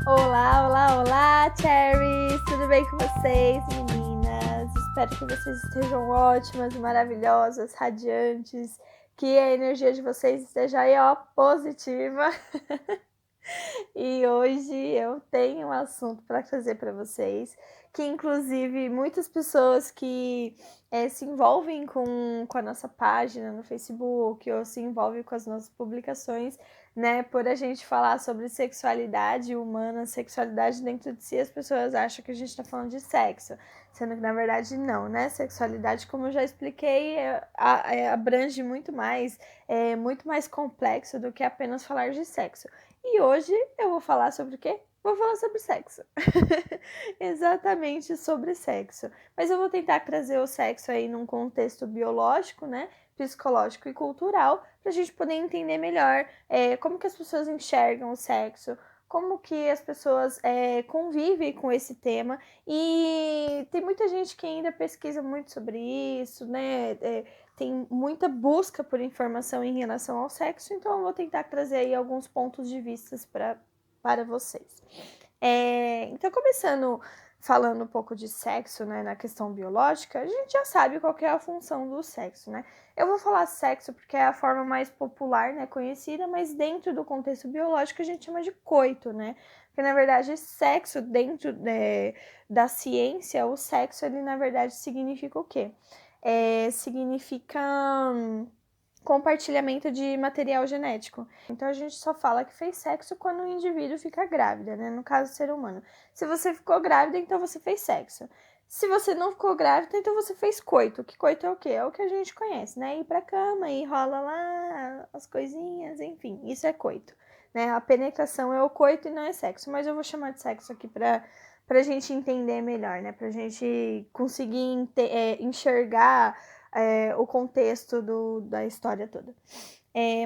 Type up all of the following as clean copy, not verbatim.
Olá, olá, olá, Cherries! Tudo bem com vocês, meninas? Espero que vocês estejam ótimas, maravilhosas, radiantes, que a energia de vocês esteja aí, ó, positiva. E hoje eu tenho um assunto para trazer para vocês, que inclusive muitas pessoas que se envolvem com a nossa página no Facebook ou se envolvem com as nossas publicações, né, por a gente falar sobre sexualidade humana, sexualidade dentro de si, as pessoas acham que a gente está falando de sexo, sendo que na verdade não, né? Sexualidade, como eu já expliquei, abrange muito mais complexo do que apenas falar de sexo. E hoje eu vou falar sobre o quê? Vou falar sobre sexo. Exatamente sobre sexo. Mas eu vou tentar trazer o sexo aí num contexto biológico, né? Psicológico e cultural, para a gente poder entender melhor como que as pessoas enxergam o sexo, como que as pessoas convivem com esse tema. E tem muita gente que ainda pesquisa muito sobre isso, né? Tem muita busca por informação em relação ao sexo, então eu vou tentar trazer aí alguns pontos de vista para vocês. Então, começando falando um pouco de sexo, né, na questão biológica, a gente já sabe qual que é a função do sexo, né? Eu vou falar sexo porque é a forma mais popular, né, conhecida, mas dentro do contexto biológico a gente chama de coito, né? Porque, na verdade, sexo dentro da ciência, o sexo, ele, na verdade, significa o quê? Significa compartilhamento de material genético. Então a gente só fala que fez sexo quando o indivíduo fica grávida, né? No caso, o ser humano. Se você ficou grávida, então você fez sexo. Se você não ficou grávida, então você fez coito. Que coito é o quê? É o que a gente conhece, né? Ir pra cama e rola lá as coisinhas, enfim, isso é coito, né? A penetração é o coito e não é sexo, mas eu vou chamar de sexo aqui pra gente entender melhor, né? Pra gente conseguir enxergar o contexto da história toda.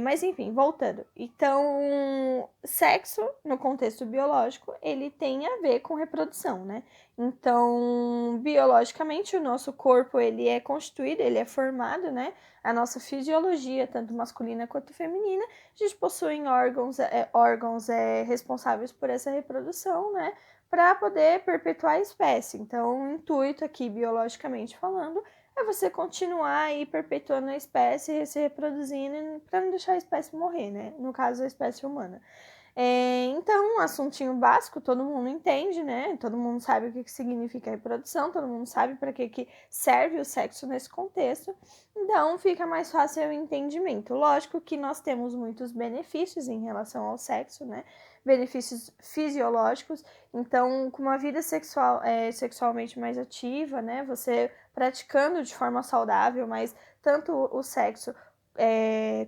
Mas enfim, voltando. Então, sexo, no contexto biológico, ele tem a ver com reprodução, né? Então, biologicamente, o nosso corpo, ele é constituído, ele é formado, né? A nossa fisiologia, tanto masculina quanto feminina, a gente possui órgãos responsáveis por essa reprodução, né? Para poder perpetuar a espécie. Então, o intuito aqui, biologicamente falando, é você continuar aí perpetuando a espécie, se reproduzindo, para não deixar a espécie morrer, né? No caso, a espécie humana. Então, um assuntinho básico, todo mundo entende, né? Todo mundo sabe o que significa reprodução, todo mundo sabe para que serve o sexo nesse contexto. Então, fica mais fácil o entendimento. Lógico que nós temos muitos benefícios em relação ao sexo, né? Benefícios fisiológicos. Então, com uma vida sexualmente mais ativa, né? Você praticando de forma saudável, mas tanto o sexo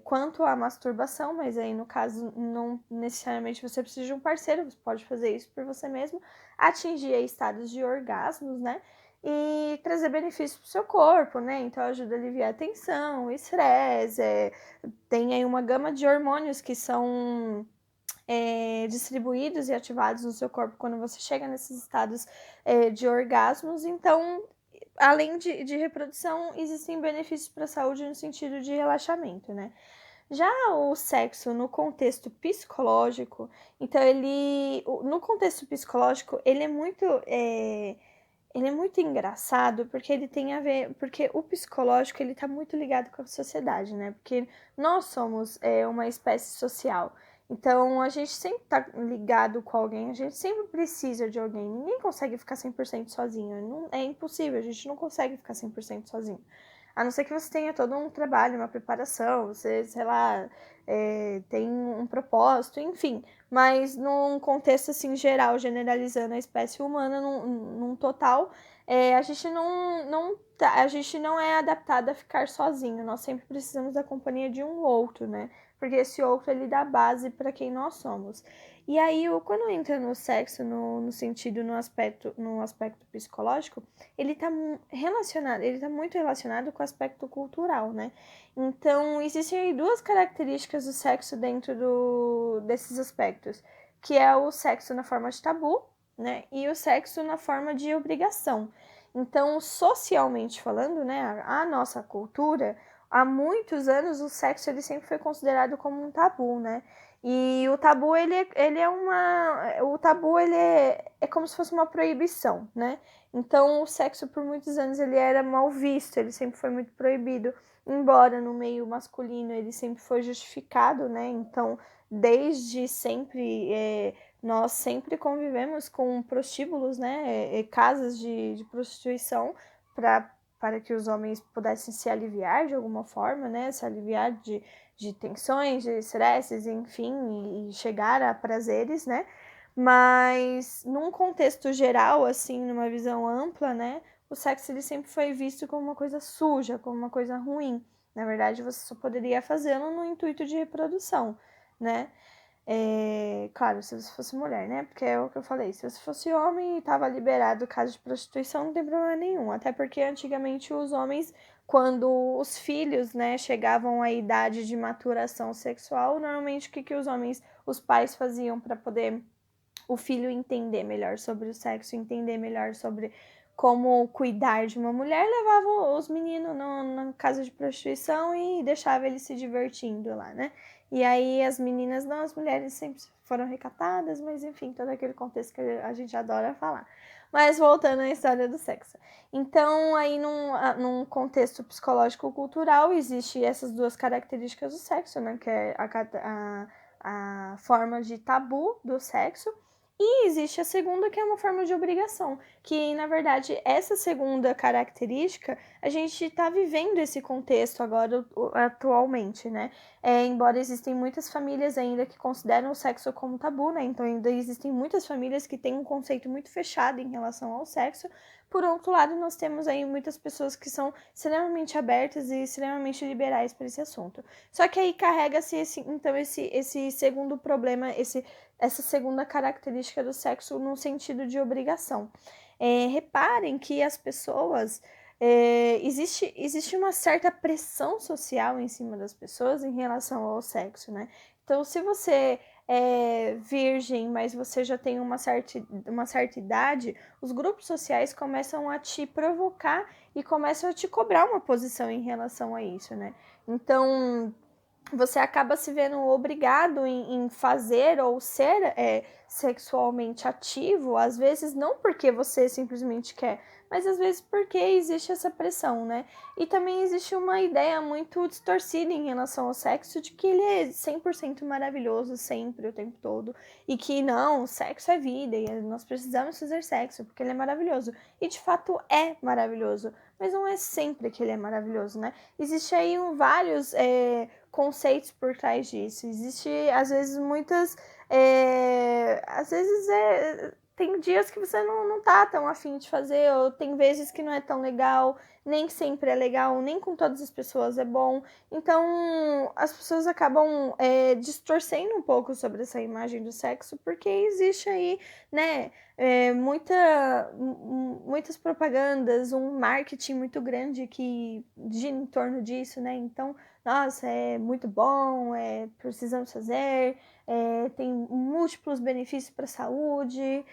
quanto a masturbação, mas aí no caso não necessariamente você precisa de um parceiro, você pode fazer isso por você mesmo, atingir aí estados de orgasmos, né? E trazer benefícios para o seu corpo, né? Então ajuda a aliviar a tensão, o estresse, tem aí uma gama de hormônios que são distribuídos e ativados no seu corpo quando você chega nesses estados de orgasmos. Então, além de reprodução, existem benefícios para a saúde no sentido de relaxamento, né? Já o sexo no contexto psicológico, então no contexto psicológico, ele é muito engraçado porque ele tem a ver, porque o psicológico ele tá muito ligado com a sociedade, né? Porque nós somos uma espécie social. Então a gente sempre tá ligado com alguém, a gente sempre precisa de alguém. Ninguém consegue ficar 100% sozinho, não, é impossível, a gente não consegue ficar 100% sozinho. A não ser que você tenha todo um trabalho, uma preparação, você, sei lá, tem um propósito, enfim. Mas num contexto assim geral, generalizando a espécie humana num total, a gente não é adaptado a ficar sozinho. Nós sempre precisamos da companhia de um outro, né? Porque esse outro ele dá base para quem nós somos. E aí, quando entra no sexo, no sentido, no aspecto psicológico, ele tá muito relacionado com o aspecto cultural, né? Então, existem aí duas características do sexo dentro desses aspectos, que é o sexo na forma de tabu, né? E o sexo na forma de obrigação. Então, socialmente falando, né, a nossa cultura, há muitos anos o sexo ele sempre foi considerado como um tabu, né? E o tabu, o tabu, é como se fosse uma proibição, né? Então, o sexo, por muitos anos, ele era mal visto, ele sempre foi muito proibido, embora no meio masculino ele sempre foi justificado, né? Então, desde sempre, nós sempre convivemos com prostíbulos, né? Casas de prostituição para que os homens pudessem se aliviar de alguma forma, né? Se aliviar de tensões, de estresses, enfim, e chegar a prazeres, né? Mas num contexto geral, assim, numa visão ampla, né? O sexo ele sempre foi visto como uma coisa suja, como uma coisa ruim. Na verdade, você só poderia fazê-lo no intuito de reprodução, né? Claro, se você fosse mulher, né? Porque é o que eu falei, se você fosse homem e estava liberado o caso de prostituição, não tem problema nenhum. Até porque antigamente os homens, quando os filhos, né, chegavam à idade de maturação sexual, normalmente o que os homens, os pais faziam para poder o filho entender melhor sobre o sexo, entender melhor sobre como cuidar de uma mulher, levava os meninos na casa de prostituição e deixava eles se divertindo lá, né? E aí as meninas, não, as mulheres sempre foram recatadas, mas enfim, todo aquele contexto que a gente adora falar. Mas voltando à história do sexo. Então, aí num contexto psicológico-cultural, existe essas duas características do sexo, né? Que é a forma de tabu do sexo. E existe a segunda, que é uma forma de obrigação, que, na verdade, essa segunda característica, a gente está vivendo esse contexto agora, atualmente, né? Embora existem muitas famílias ainda que consideram o sexo como tabu, né? Então, ainda existem muitas famílias que têm um conceito muito fechado em relação ao sexo. Por outro lado, nós temos aí muitas pessoas que são extremamente abertas e extremamente liberais para esse assunto. Só que aí carrega-se esse segundo problema, essa segunda característica do sexo no sentido de obrigação. Reparem que as pessoas. Existe uma certa pressão social em cima das pessoas em relação ao sexo, né? Então, se você é virgem, mas você já tem uma certa idade, os grupos sociais começam a te provocar e começam a te cobrar uma posição em relação a isso, né? Então, você acaba se vendo obrigado em fazer ou ser sexualmente ativo, às vezes não porque você simplesmente quer, mas às vezes porque existe essa pressão, né? E também existe uma ideia muito distorcida em relação ao sexo de que ele é 100% maravilhoso sempre, o tempo todo, e que não, sexo é vida e nós precisamos fazer sexo porque ele é maravilhoso. E de fato é maravilhoso, mas não é sempre que ele é maravilhoso, né? Existe aí vários conceitos por trás disso. Existe, às vezes, muitas. Às vezes tem dias que você não tá tão afim de fazer, ou tem vezes que não é tão legal, nem sempre é legal, nem com todas as pessoas é bom. Então, as pessoas acabam distorcendo um pouco sobre essa imagem do sexo, porque existe aí, né, muitas propagandas, um marketing muito grande que gira em torno disso, né? Então, nossa, é muito bom, precisamos fazer, tem múltiplos benefícios para a saúde,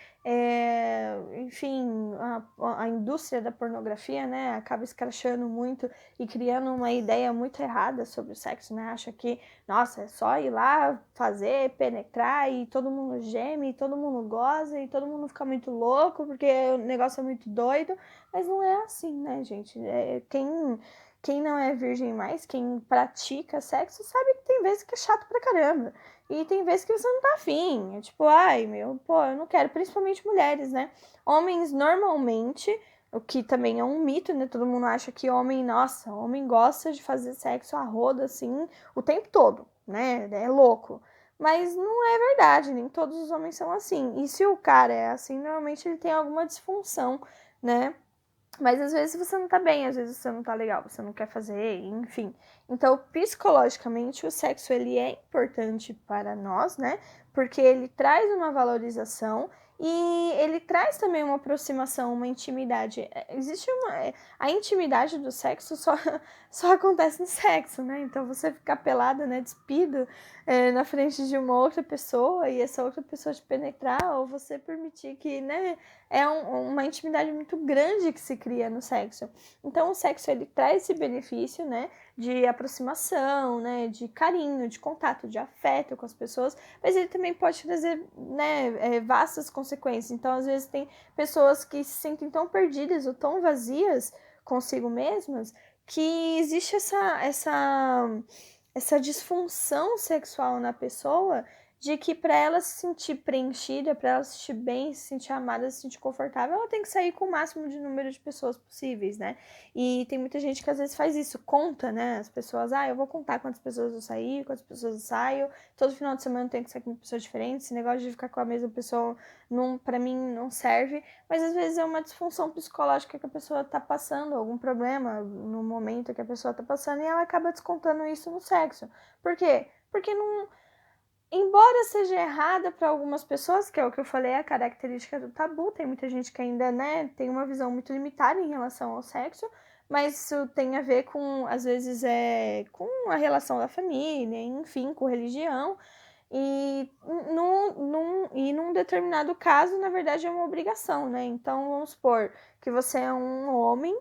enfim, a indústria da pornografia, né, acaba escrachando muito e criando uma ideia muito errada sobre o sexo, né, acha que, nossa, é só ir lá fazer, penetrar e todo mundo geme, e todo mundo goza e todo mundo fica muito louco porque o negócio é muito doido, mas não é assim, né, gente, quem não é virgem mais, quem pratica sexo, sabe que tem vezes que é chato pra caramba. E tem vezes que você não tá afim. É tipo, ai, meu, pô, eu não quero. Principalmente mulheres, né? Homens, normalmente, o que também é um mito, né? Todo mundo acha que homem, nossa, homem gosta de fazer sexo a roda, assim, o tempo todo, né? É louco. Mas não é verdade, nem todos os homens são assim. E se o cara é assim, normalmente ele tem alguma disfunção, né? Mas às vezes você não tá bem, às vezes você não tá legal, você não quer fazer, enfim. Então, psicologicamente, o sexo ele é importante para nós, né? Porque ele traz uma valorização e ele traz também uma aproximação, uma intimidade. Existe a intimidade do sexo só acontece no sexo, né? Então, você ficar pelada, né, despido na frente de uma outra pessoa e essa outra pessoa te penetrar, ou você permitir que, né, uma intimidade muito grande que se cria no sexo. Então, o sexo, ele traz esse benefício, né, de aproximação, né, de carinho, de contato, de afeto com as pessoas, mas ele também pode trazer, né, vastas consequências. Então, às vezes, tem pessoas que se sentem tão perdidas ou tão vazias consigo mesmas que existe essa disfunção sexual na pessoa de que para ela se sentir preenchida, para ela se sentir bem, se sentir amada, se sentir confortável, ela tem que sair com o máximo de número de pessoas possíveis, né? E tem muita gente que às vezes faz isso, conta, né? As pessoas, eu vou contar quantas pessoas eu saí, quantas pessoas eu saio, todo final de semana eu tenho que sair com uma pessoa diferente, esse negócio de ficar com a mesma pessoa, para mim, não serve, mas às vezes é uma disfunção psicológica que a pessoa tá passando, algum problema no momento que a pessoa tá passando, e ela acaba descontando isso no sexo. Por quê? Porque não. Embora seja errada para algumas pessoas, que é o que eu falei, a característica do tabu, tem muita gente que ainda, né, tem uma visão muito limitada em relação ao sexo, mas isso tem a ver com, às vezes, com a relação da família, enfim, com religião, e num determinado caso, na verdade, é uma obrigação, né? Então, vamos supor que você é um homem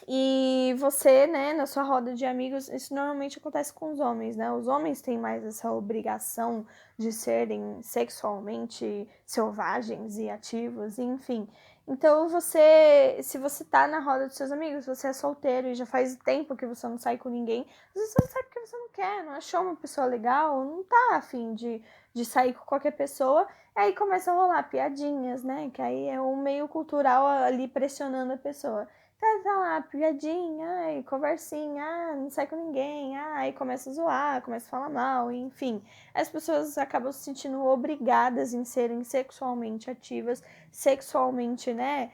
e você, né, na sua roda de amigos, isso normalmente acontece com os homens, né? Os homens têm mais essa obrigação de serem sexualmente selvagens e ativos, enfim. Então, se você tá na roda dos seus amigos, você é solteiro e já faz tempo que você não sai com ninguém, às vezes você sai porque você não quer, não achou uma pessoa legal, não tá afim de sair com qualquer pessoa, aí começa a rolar piadinhas, né? Que aí é um meio cultural ali pressionando a pessoa. Tá lá, piadinha, ai, conversinha, não sai com ninguém, aí começa a zoar, começa a falar mal, enfim. As pessoas acabam se sentindo obrigadas em serem sexualmente ativas, sexualmente, né,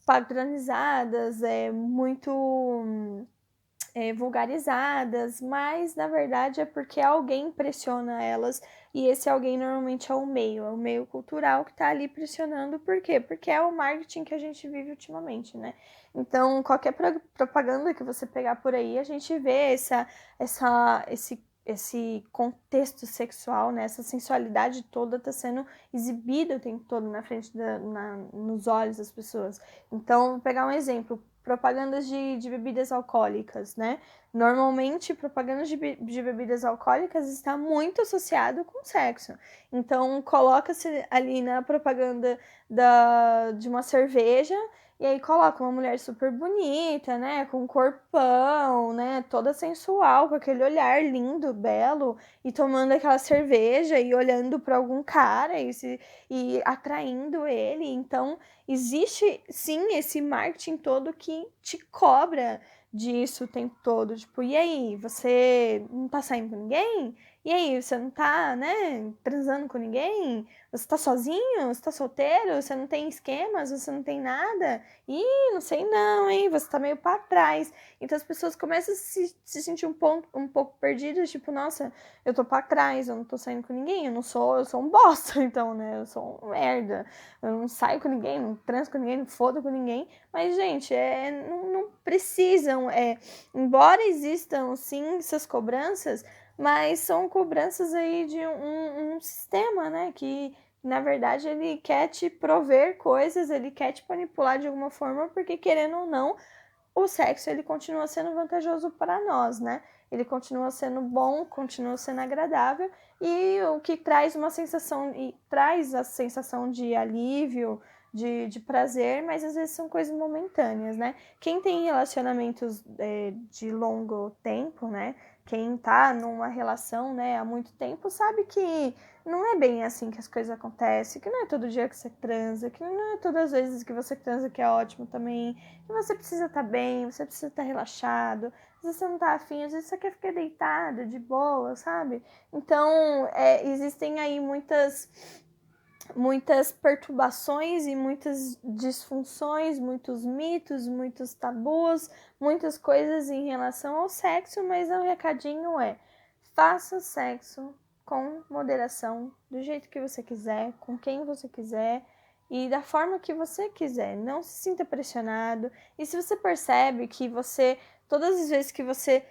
padronizadas, muito vulgarizadas, mas na verdade é porque alguém pressiona elas e esse alguém normalmente é o meio cultural que tá ali pressionando. Por quê? Porque é o marketing que a gente vive ultimamente, né? Então, qualquer propaganda que você pegar por aí, a gente vê esse contexto sexual, né? Essa sensualidade toda tá sendo exibida o tempo todo na frente, nos olhos das pessoas. Então, vou pegar um exemplo, propagandas de bebidas alcoólicas, né? Normalmente, propagandas de bebidas alcoólicas está muito associado com sexo. Então, coloca-se ali na propaganda de uma cerveja e aí coloca uma mulher super bonita, né? Com um corpão, né? Toda sensual, com aquele olhar lindo, belo, e tomando aquela cerveja e olhando para algum cara e atraindo ele. Então, existe sim esse marketing todo que te cobra disso o tempo todo. Tipo, e aí, você não tá saindo com ninguém? E aí, você não tá, né, transando com ninguém? Você tá sozinho? Você tá solteiro? Você não tem esquemas? Você não tem nada? Ih, não sei não, hein? Você tá meio pra trás. Então as pessoas começam a se sentir um pouco perdidas, tipo, nossa, eu tô pra trás, eu não tô saindo com ninguém, eu sou um bosta, então, né? Eu sou um merda. Eu não saio com ninguém, não transo com ninguém, não fodo com ninguém. Mas, gente, não precisam. Embora existam, sim, essas cobranças, mas são cobranças aí de um sistema, né? Que, na verdade, ele quer te prover coisas, ele quer te manipular de alguma forma, porque, querendo ou não, o sexo ele continua sendo vantajoso para nós, né? Ele continua sendo bom, continua sendo agradável e o que traz uma sensação e traz a sensação de alívio, de prazer, mas às vezes são coisas momentâneas, né? Quem tem relacionamentos de longo tempo, né? Quem tá numa relação, né, há muito tempo, sabe que não é bem assim que as coisas acontecem, que não é todo dia que você transa, que não é todas as vezes que você transa que é ótimo também, que você precisa estar bem, você precisa estar relaxado, às vezes você não tá afim, às vezes você quer ficar deitado, de boa, sabe? Então, existem aí muitas perturbações e muitas disfunções, muitos mitos, muitos tabus, muitas coisas em relação ao sexo, mas o recadinho é: faça sexo com moderação, do jeito que você quiser, com quem você quiser e da forma que você quiser. Não se sinta pressionado. E se você percebe que todas as vezes que você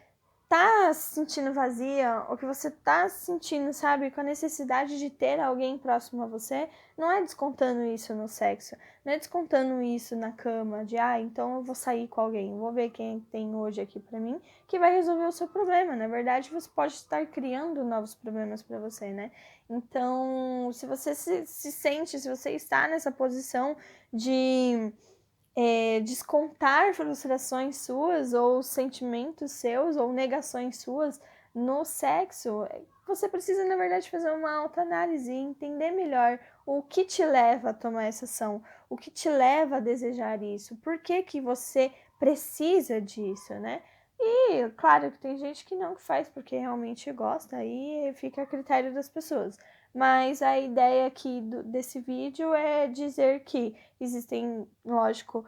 tá se sentindo vazia, ou que você tá se sentindo, sabe, com a necessidade de ter alguém próximo a você, não é descontando isso no sexo, não é descontando isso na cama, de, então eu vou sair com alguém, vou ver quem tem hoje aqui pra mim, que vai resolver o seu problema. Na verdade, você pode estar criando novos problemas pra você, né? Então, se você se sente, se você está nessa posição de descontar frustrações suas ou sentimentos seus ou negações suas no sexo, você precisa, na verdade, fazer uma autoanálise e entender melhor o que te leva a tomar essa ação, o que te leva a desejar isso, por que que você precisa disso, né? E claro que tem gente que não faz porque realmente gosta, aí fica a critério das pessoas. Mas a ideia aqui desse vídeo é dizer que existem, lógico,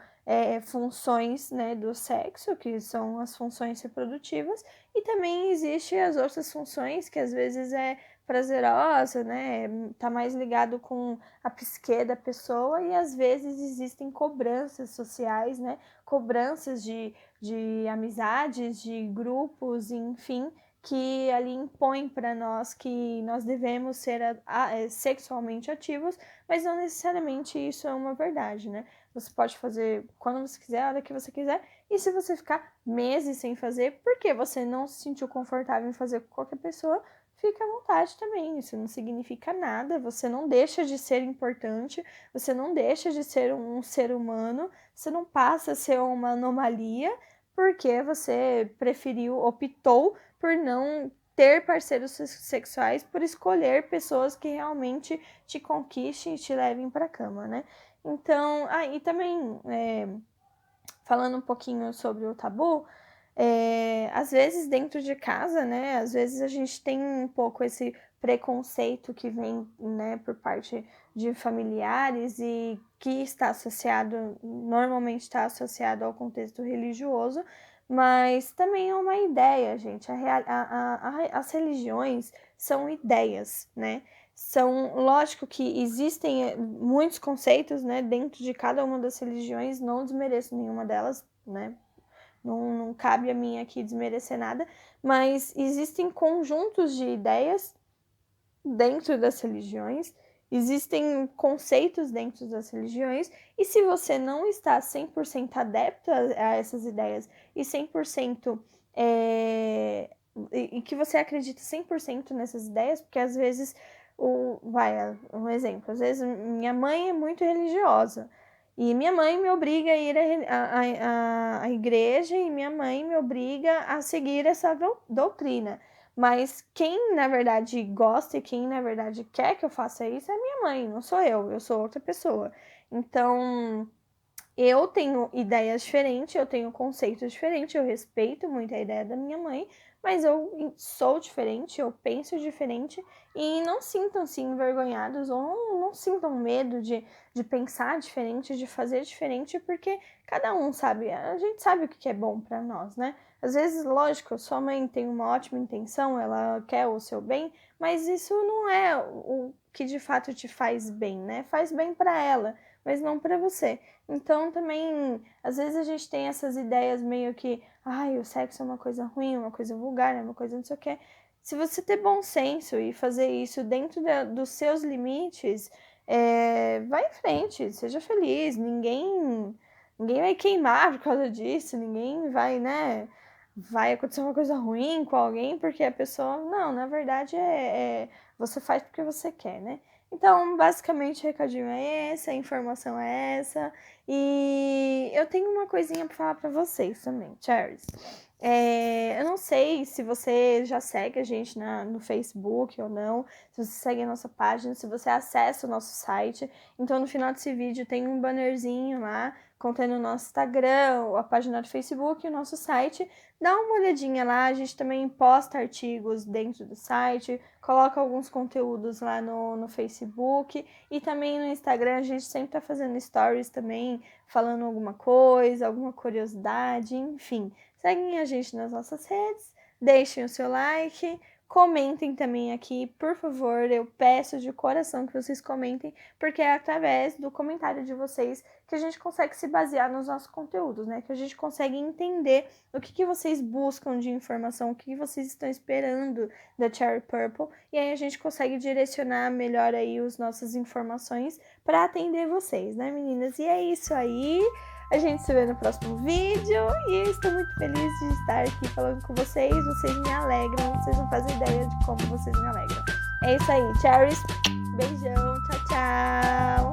funções, né, do sexo, que são as funções reprodutivas, e também existem as outras funções que às vezes é prazerosa, né, tá mais ligado com a psique da pessoa, e às vezes existem cobranças sociais, né, cobranças de amizades, de grupos, enfim, que ali impõem para nós que nós devemos ser sexualmente ativos, mas não necessariamente isso é uma verdade, né? Você pode fazer quando você quiser, a hora que você quiser. E se você ficar meses sem fazer, porque você não se sentiu confortável em fazer com qualquer pessoa, fica à vontade também. Isso não significa nada. Você não deixa de ser importante. Você não deixa de ser um ser humano. Você não passa a ser uma anomalia porque você optou por não ter parceiros sexuais, por escolher pessoas que realmente te conquistem e te levem para a cama, né? Então, e também, falando um pouquinho sobre o tabu, às vezes dentro de casa, né, às vezes a gente tem um pouco esse preconceito que vem, né, por parte de familiares e que está associado, normalmente está associado ao contexto religioso, mas também é uma ideia, gente. As religiões são ideias, né? São, lógico que existem muitos conceitos, né, dentro de cada uma das religiões, não desmereço nenhuma delas, né, não cabe a mim aqui desmerecer nada, mas existem conjuntos de ideias dentro das religiões, existem conceitos dentro das religiões, e se você não está 100% adepto a essas ideias e 100% e que você acredita 100% nessas ideias, porque às vezes um exemplo, às vezes minha mãe é muito religiosa, e minha mãe me obriga a ir à igreja, e minha mãe me obriga a seguir essa doutrina. Mas quem, na verdade, gosta e quem, na verdade, quer que eu faça isso é minha mãe, não sou eu sou outra pessoa. Então, eu tenho ideias diferentes, eu tenho conceitos diferentes, eu respeito muito a ideia da minha mãe, mas eu sou diferente, eu penso diferente, e não sintam-se envergonhados ou não sintam medo de pensar diferente, de fazer diferente, porque cada um sabe, a gente sabe o que é bom para nós, né? Às vezes, lógico, sua mãe tem uma ótima intenção, ela quer o seu bem, mas isso não é o que de fato te faz bem, né? Faz bem para ela, mas não para você. Então, também, às vezes a gente tem essas ideias meio que, o sexo é uma coisa ruim, uma coisa vulgar, é uma coisa não sei o quê. Se você ter bom senso e fazer isso dentro dos seus limites, vai em frente, seja feliz, ninguém vai queimar por causa disso, ninguém vai, né, vai acontecer uma coisa ruim com alguém porque a pessoa, não, na verdade você faz porque você quer, né? Então, basicamente, o recadinho é esse, a informação é essa. E eu tenho uma coisinha para falar para vocês também, Cherries. Eu não sei se você já segue a gente no Facebook ou não, se você segue a nossa página, se você acessa o nosso site. Então, no final desse vídeo tem um bannerzinho lá contendo o nosso Instagram, a página do Facebook e o nosso site. Dá uma olhadinha lá, a gente também posta artigos dentro do site, coloca alguns conteúdos lá no Facebook, e também no Instagram a gente sempre tá fazendo stories também, falando alguma coisa, alguma curiosidade, enfim. Seguem a gente nas nossas redes, deixem o seu like, Comentem também aqui, por favor, eu peço de coração que vocês comentem, porque é através do comentário de vocês que a gente consegue se basear nos nossos conteúdos, né? Que a gente consegue entender o que vocês buscam de informação, o que vocês estão esperando da Cherry Purple, e aí a gente consegue direcionar melhor aí as nossas informações para atender vocês, né, meninas? E é isso aí. A gente se vê no próximo vídeo e eu estou muito feliz de estar aqui falando com vocês. Vocês me alegram, vocês não fazem ideia de como vocês me alegram. É isso aí, Cherries. Beijão, tchau, tchau.